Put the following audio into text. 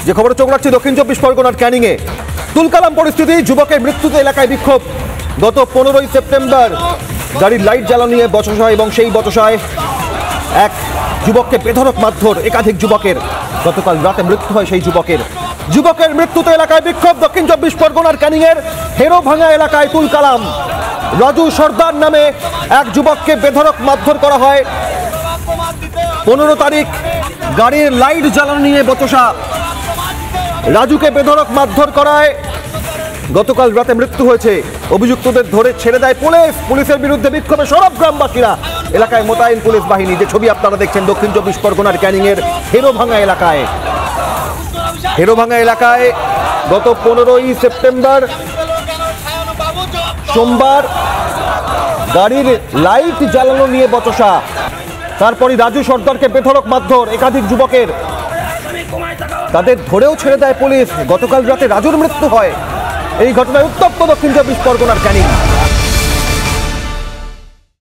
যে খবরে চোখ রাখছি দক্ষিণ চব্বিশ পরগনার ক্যানিংয়ে তুলকালাম পরিস্থিতি, যুবকের মৃত্যুতে এলাকায় বিক্ষোভ। গত 15ই সেপ্টেম্বর গাড়ির লাইট জ্বালানো নিয়ে বচসা এবং সেই বচসায় এক যুবককে বেধড়ক মারধর, একাধিক যুবকের। গতকাল রাতে মৃত্যু হয় সেই যুবকের মৃত্যুতে এলাকায় বিক্ষোভ। দক্ষিণ চব্বিশ পরগনার ক্যানিংয়ের হেরোভাঙা এলাকায় তুলকালাম। রাজু সর্দার নামে এক যুবককে বেধড়ক মারধর করা হয়। 15 তারিখ গাড়ির লাইট জ্বালানো নিয়ে বচসা, রাজুকে বেধড়ক মারধর করায় গতকাল রাতে মৃত্যু হয়েছে। অভিযুক্তদের ধরে ছেড়ে দেয় পুলিশ। পুলিশের বিরুদ্ধে বিক্ষোভে সরব গ্রামবাসীরা। এলাকায় মোতায়েন পুলিশ বাহিনী। যে ছবি আপনারা দেখছেন দক্ষিণ চব্বিশ পরগনার ক্যানিংয়ের হেরোভাঙা এলাকায় গত 15ই সেপ্টেম্বর সোমবার গাড়ির লাইট জ্বালানো নিয়ে বচসা, তারপরই রাজু সর্দারকে বেধড়ক মারধর একাধিক যুবকের। তাদের ধরেও ছেড়ে দেয় পুলিশ। গতকাল রাতে রাজুর মৃত্যু হয়। এই ঘটনায় উত্তপ্ত দক্ষিণ চব্বিশ পরগনার ক্যানিং।